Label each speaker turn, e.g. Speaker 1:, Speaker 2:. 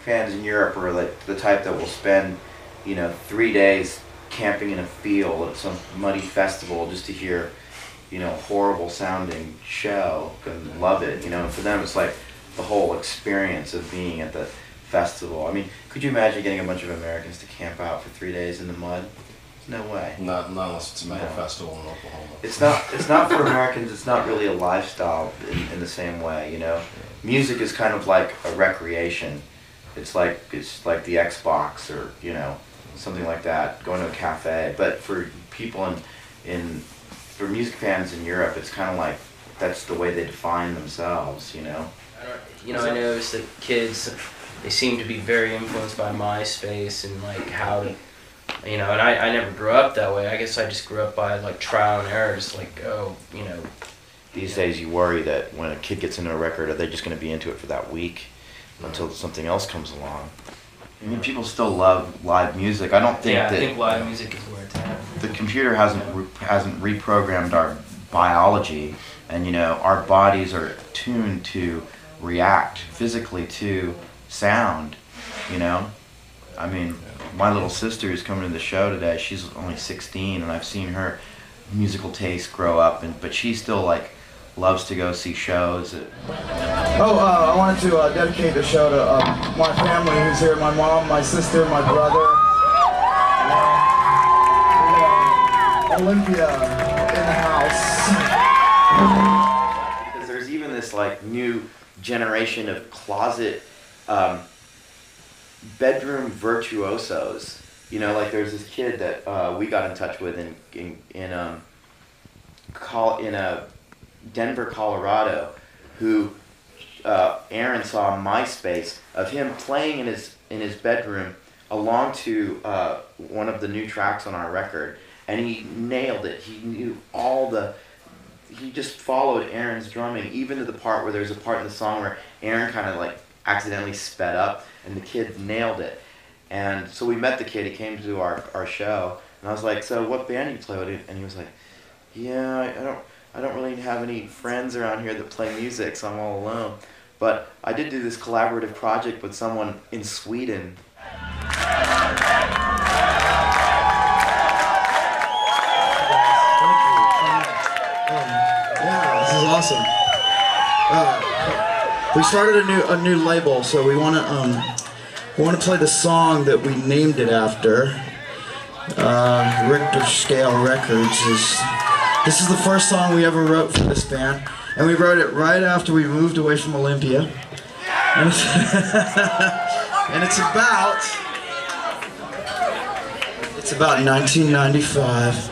Speaker 1: fans in Europe are like the type that will spend, 3 days camping in a field at some muddy festival just to hear, horrible sounding show and love it. And for them it's like the whole experience of being at the festival. I mean, could you imagine getting a bunch of Americans to camp out for 3 days in the mud? No way.
Speaker 2: Not unless it's a mega festival in Oklahoma.
Speaker 1: It's not for Americans. It's not really a lifestyle in the same way. Music is kind of like a recreation. It's like the Xbox or something like that. Going to a cafe. But for people for music fans in Europe, it's kind of like that's the way they define themselves.
Speaker 3: I noticed that kids, they seem to be very influenced by MySpace and like how to. And I never grew up that way. I guess I just grew up by like trial and error, just like,
Speaker 1: These days you worry that when a kid gets into a record, are they just going to be into it for that week until something else comes along? I mean, people still love live music. I think
Speaker 3: live music is where it's at.
Speaker 1: The computer hasn't reprogrammed our biology, and our bodies are tuned to react physically to sound. I mean, my little sister is coming to the show today. She's only 16, and I've seen her musical taste grow up, but she still loves to go see shows.
Speaker 4: I wanted to dedicate the show to my family who's here, my mom, my sister, my brother, Olympia in the house.
Speaker 1: Because there's even this new generation of closet bedroom virtuosos. There's this kid that we got in touch with in Denver, Colorado, who Aaron saw on MySpace of him playing in his bedroom along to one of the new tracks on our record, and he nailed it. He knew he just followed Aaron's drumming, even to the part where there's a part in the song where Aaron kind of accidentally sped up, and the kid nailed it. And so we met the kid. He came to our show, and I was like, "So what band do you play with?" And he was like, "Yeah, I don't really have any friends around here that play music, so I'm all alone. But I did do this collaborative project with someone in Sweden."
Speaker 4: This is awesome. We started a new label, so we want to play the song that we named it after. Richter Scale Records this is the first song we ever wrote for this band, and we wrote it right after we moved away from Olympia. And it's about 1995.